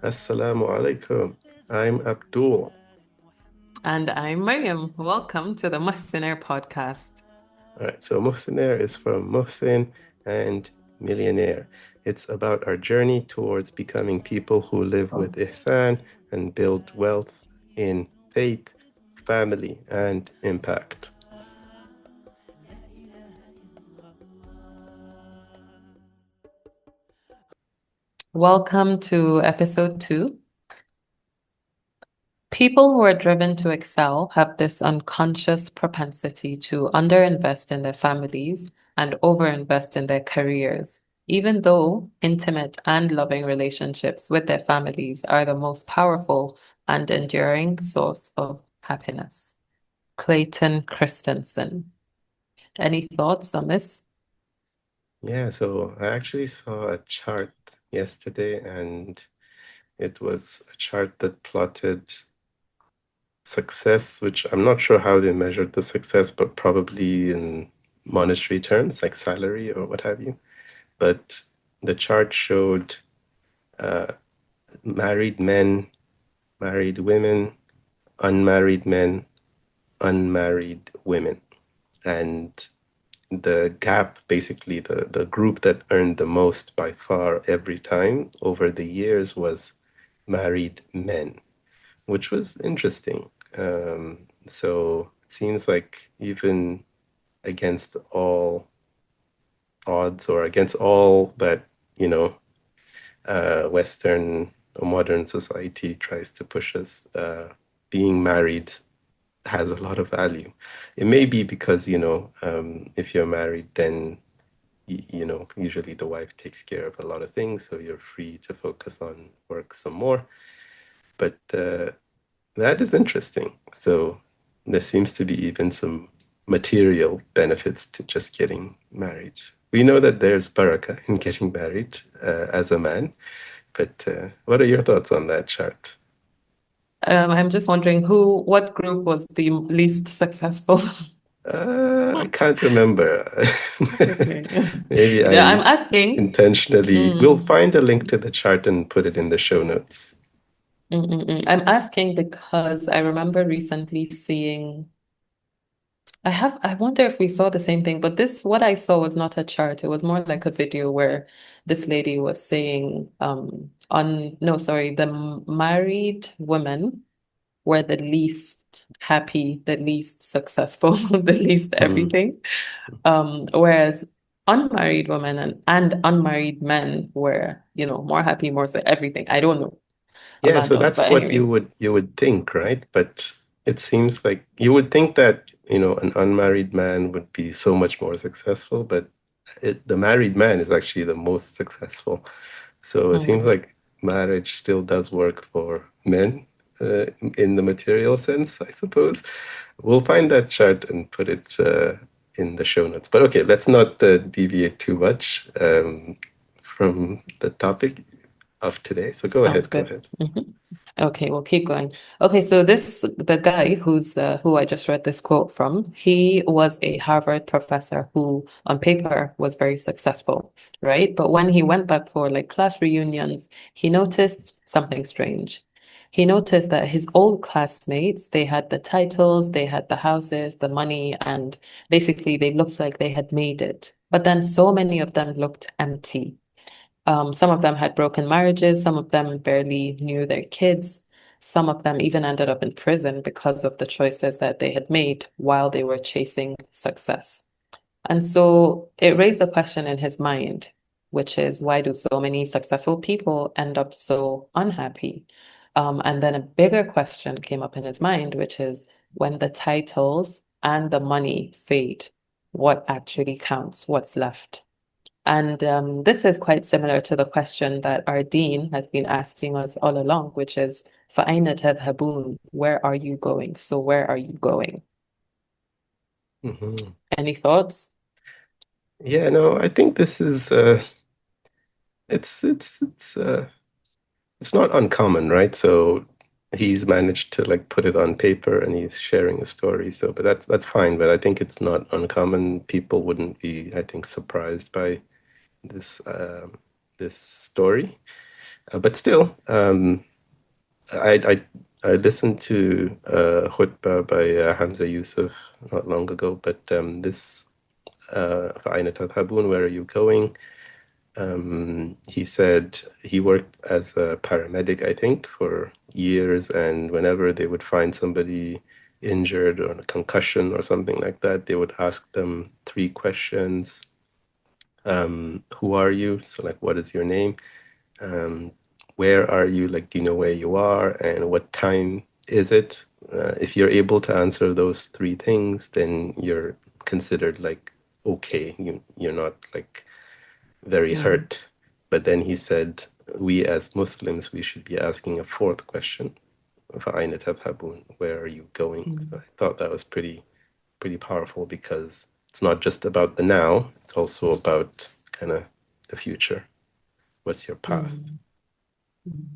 Assalamu alaikum. I'm Abdul. And I'm Maryam. Welcome to the Muhsiner podcast. All right, so Muhsinair is from Muhsin and Millionaire. It's about our journey towards becoming people who live with ihsan and build wealth in faith, family, and impact. Welcome to episode 2. People who are driven to excel have this unconscious propensity to underinvest in their families and overinvest in their careers, even though intimate and loving relationships with their families are the most powerful and enduring source of happiness. Clayton Christensen. Any thoughts on this? Yeah, so I actually saw a chart yesterday, and it was a chart that plotted success, which I'm not sure how they measured the success, but probably in monetary terms, like salary or what have you. But the chart showed uh, married men, married women, unmarried men, unmarried women. And the gap, basically, the group that earned the most by far every time over the years was married men, which was interesting. So it seems like even against all odds or against all that, you know, Western or modern society tries to push us, being married has a lot of value. It may be because, if you're married, then, usually the wife takes care of a lot of things, so you're free to focus on work some more. But that is interesting. So there seems to be even some material benefits to just getting married. We know that there's barakah in getting married as a man, but what are your thoughts on that chart? I'm just wondering what group was the least successful? I can't remember. Okay. Maybe Yeah, I'm I asking. intentionally, we'll Mm, find a link to the chart and put it in the show notes. I'm asking because I remember recently seeing, I wonder if we saw the same thing, but what I saw was not a chart. It was more like a video where this lady was saying, no, sorry, the married women were the least happy, the least successful, the least Hmm. everything. Whereas unmarried women and unmarried men were, more happy, more so everything. I don't know. Yeah, Allah so knows. that's But what you anyway. would think, right? But it seems like you would think that, an unmarried man would be so much more successful, but the married man is actually the most successful. So it seems Mm. like marriage still does work for men, in the material sense, I suppose. We'll find that chart and put it in the show notes. But okay, let's not deviate too much from the topic of today. So go Sounds ahead, go good. ahead. Okay, we'll keep going. Okay, so the guy who I just read this quote from, he was a Harvard professor who on paper was very successful, right? But when he went back for like class reunions, he noticed something strange. He noticed that his old classmates, they had the titles, they had the houses, the money, and basically they looked like they had made it. But then so many of them looked empty. Some of them had broken marriages, some of them barely knew their kids, some of them even ended up in prison because of the choices that they had made while they were chasing success. And so it raised a question in his mind, which is why do so many successful people end up so unhappy? And then a bigger question came up in his mind, which is when the titles and the money fade, what actually counts? What's left? And this is quite similar to the question that our dean has been asking us all along, which is, فَأَيْنَ تَذْهَبُونَ? Where are you going? So where are you going? Mhm. Any thoughts? Yeah, no, I think this is it's it's not uncommon, right? So he's managed to like put it on paper and he's sharing a story. So, but that's fine. But I think it's not uncommon. People wouldn't be, I think, surprised by this this story. But still, I I listened to a khutbah by Hamza Yusuf not long ago, but this فَأَيْنَ تَذْهَبُونَ, where are you going? He said he worked as a paramedic, I think, for years, and whenever they would find somebody injured or a concussion or something like that, they would ask them three questions. Who are you? So, like, what is your name? Um, where are you? Like, do you know where you are? And what time is it? If you're able to answer those three things, then you're considered like okay. You're not like very Mm, hurt. But then he said, we as Muslims, we should be asking a fourth question. فَأَيْنَ تَذْهَبُونَ? Where are you going? So mm, I thought that was pretty powerful because it's not just about the now, it's also about kind of the future. What's your path? mm, mm.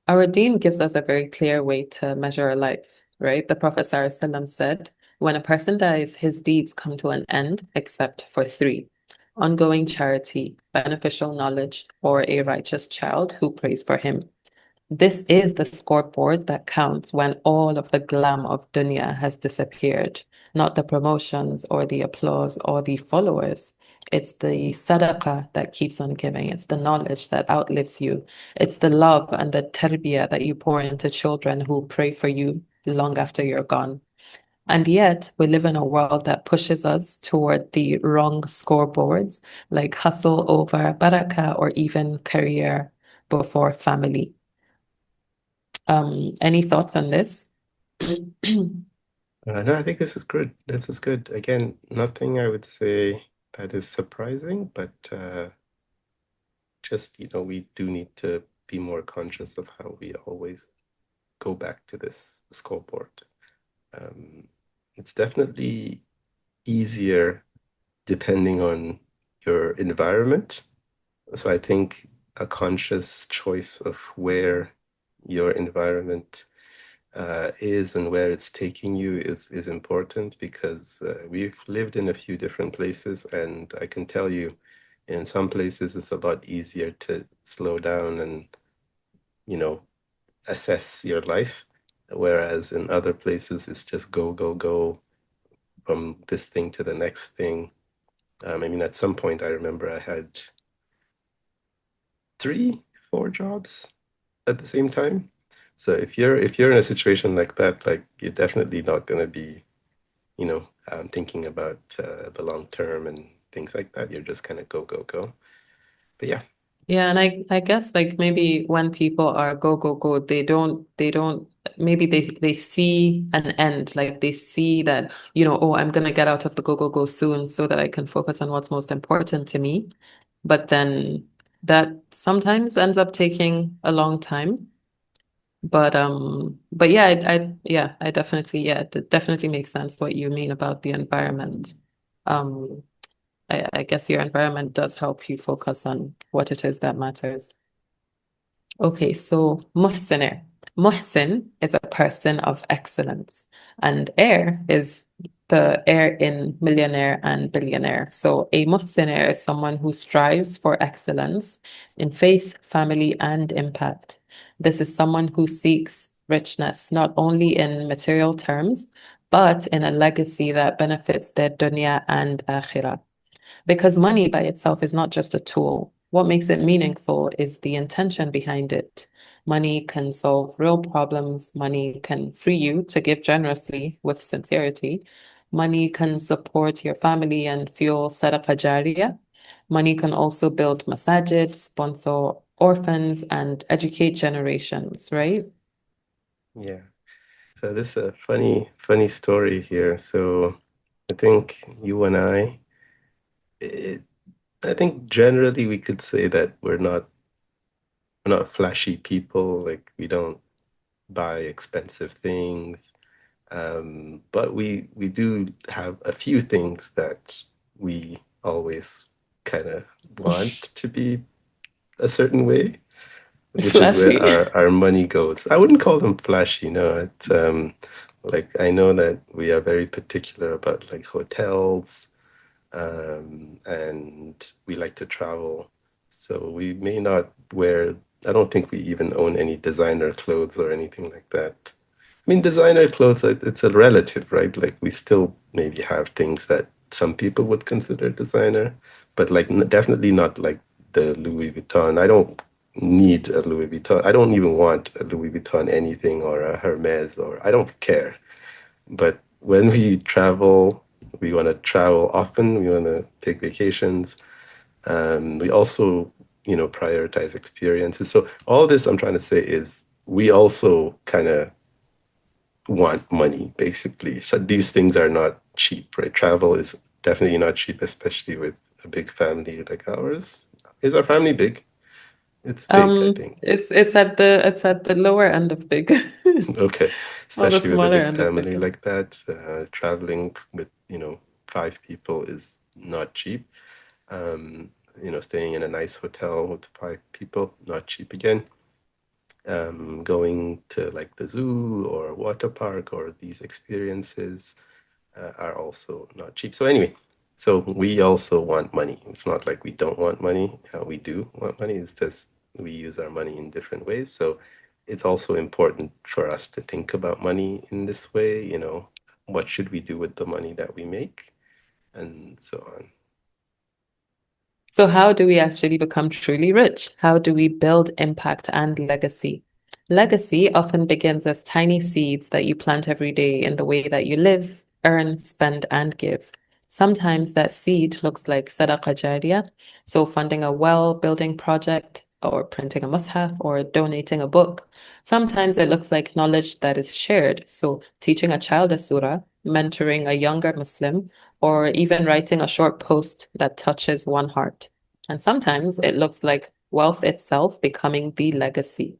Our deen gives us a very clear way to measure a life, right? The Prophet ﷺ said, when a person dies, his deeds come to an end except for three: ongoing charity, beneficial knowledge, or a righteous child who prays for him. This is the scoreboard that counts when all of the glam of dunya has disappeared, not the promotions or the applause or the followers. It's the sadaqah that keeps on giving. It's the knowledge that outlives you. It's the love and the tarbiyah that you pour into children who pray for you long after you're gone. And yet, we live in a world that pushes us toward the wrong scoreboards, like hustle over barakah or even career before family. Any thoughts on this? No, I think this is good. This is good. Again, nothing I would say that is surprising, but just, we do need to be more conscious of how we always go back to this scoreboard. Um, it's definitely easier depending on your environment. So I think a conscious choice of where your environment is and where it's taking you is important because we've lived in a few different places, and I can tell you, in some places it's a lot easier to slow down and, you know, assess your life, whereas in other places it's just go, go, go from this thing to the next thing. I mean, at some point I remember I had three, four jobs at the same time. So if you're in a situation like that, like you're definitely not going to be, thinking about the long term and things like that. You're just kind of go, go, go. But yeah, Yeah, and I guess like maybe when people are go go go, they don't maybe they see an end, like they see that, oh, I'm gonna get out of the go go go soon so that I can focus on what's most important to me. But then that sometimes ends up taking a long time. But yeah, I definitely, yeah, it definitely makes sense what you mean about the environment. Um, I guess your environment does help you focus on what it is that matters. Okay, so muhsinir. Muhsin is a person of excellence, and heir is the heir in millionaire and billionaire. So a muhsinir is someone who strives for excellence in faith, family, and impact. This is someone who seeks richness not only in material terms, but in a legacy that benefits their dunya and akhirah. Because money by itself is not just a tool. What makes it meaningful is the intention behind it. Money can solve real problems. Money can free you to give generously with sincerity. Money can support your family and fuel sadaqah jariyah. Money can also build masajid, sponsor orphans, and educate generations, right? yeah. So this is a funny story here. So I think you and it, I think generally we could say that we're not flashy people. Like we don't buy expensive things. But we do have a few things that we always kind of want to be a certain way, which is where Flashy. our money goes. I wouldn't call them flashy, no. Like I know that we are very particular about like hotels, and we like to travel. So we may not wear, I don't think we even own any designer clothes or anything like that. I mean, designer clothes, it's a relative, right? Like we still maybe have things that some people would consider designer, but like definitely not like the Louis Vuitton. I don't need a Louis Vuitton. I don't even want a Louis Vuitton anything or a Hermes or I don't care. But when we travel, we want to travel often. We want to take vacations. We also, prioritize experiences. So all this I'm trying to say is we also kind of want money, basically. So these things are not cheap, right? Travel is definitely not cheap, especially with a big family like ours. Is our family big? It's big, I think. It's at the lower end of big, Okay, or the especially with a smaller big end of family big. like that, traveling with, five people is not cheap. Um, staying in a nice hotel with five people, not cheap again. Going to like the zoo or water park or these experiences are also not cheap. So anyway, so we also want money. It's not like we don't want money. We do want money. It's just we use our money in different ways. So it's also important for us to think about money in this way. What should we do with the money that we make, and so on. So how do we actually become truly rich? How do we build impact and legacy? Legacy often begins as tiny seeds that you plant every day in the way that you live, earn, spend, and give. Sometimes that seed looks like sadaqah jariyah, so funding a well, building project, or printing a mushaf, or donating a book. Sometimes it looks like knowledge that is shared, so teaching a child a surah, mentoring a younger Muslim, or even writing a short post that touches one heart. And sometimes it looks like wealth itself becoming the legacy.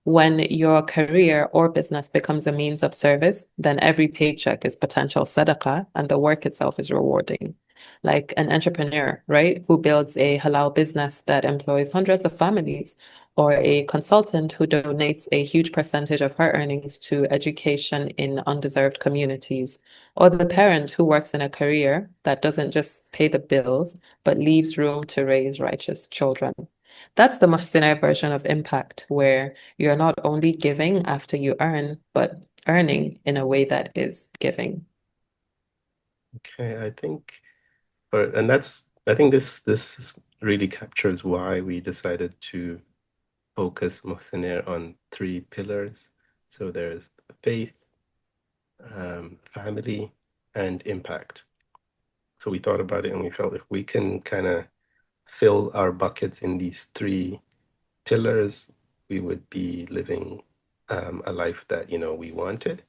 When your career or business becomes a means of service, then every paycheck is potential sadaqah and the work itself is rewarding. Like an entrepreneur, right, who builds a halal business that employs hundreds of families, or a consultant who donates a huge percentage of her earnings to education in undeserved communities, or the parent who works in a career that doesn't just pay the bills, but leaves room to raise righteous children. That's the Muhsinah version of impact, where you're not only giving after you earn, but earning in a way that is giving. Okay, I think this really captures why we decided to focus Mohsinir on three pillars. So there's faith, family, and impact. So we thought about it and we felt if we can kind of fill our buckets in these three pillars, we would be living a life that, we wanted.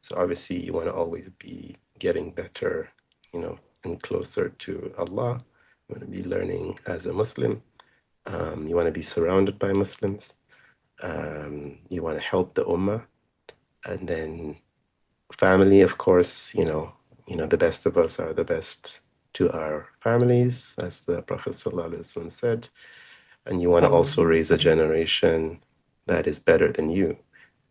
So obviously you want to always be getting better, and closer to Allah. You want to be learning as a Muslim. You want to be surrounded by Muslims. You want to help the Ummah. And then family, of course, the best of us are the best to our families, as the Prophet ﷺ said. And you want to also raise a generation that is better than you.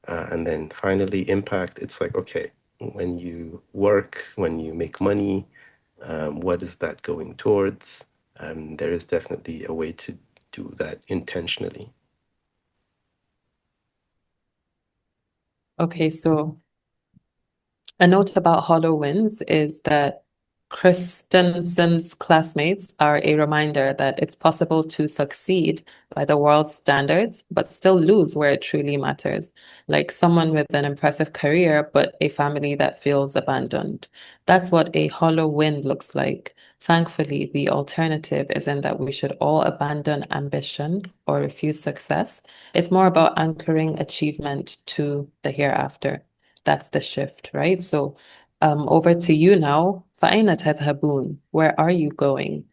And then finally, impact. It's like, okay, when you work, when you make money, what is that going towards? There is definitely a way to do that intentionally. Okay, so a note about hollow wins is that Christensen's classmates are a reminder that it's possible to succeed by the world's standards, but still lose where it truly matters. Like someone with an impressive career, but a family that feels abandoned. That's what a hollow win looks like. Thankfully, the alternative isn't that we should all abandon ambition or refuse success. It's more about anchoring achievement to the hereafter. That's the shift, right? So, over to you now. فَأَيْنَ تَذْهَبُونَ? Where are you going?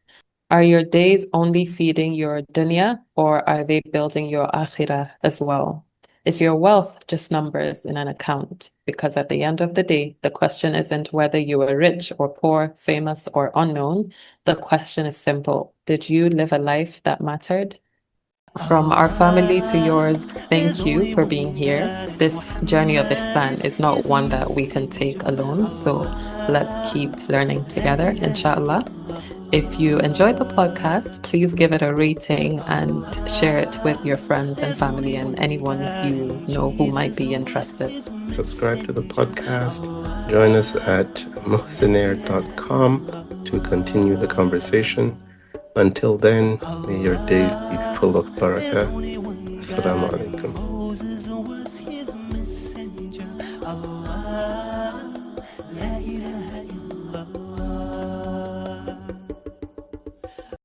Are your days only feeding your dunya, or are they building your akhirah as well? Is your wealth just numbers in an account? Because at the end of the day, the question isn't whether you were rich or poor, famous or unknown. The question is simple. Did you live a life that mattered? From our family to yours, thank you for being here. This journey of Ihsan is not one that we can take alone. So let's keep learning together, inshallah. If you enjoyed the podcast, please give it a rating and share it with your friends and family and anyone you know who might be interested. Subscribe to the podcast. Join us at mohsinair.com to continue the conversation. Until then, may your days be full of barakah. Assalamu alaikum.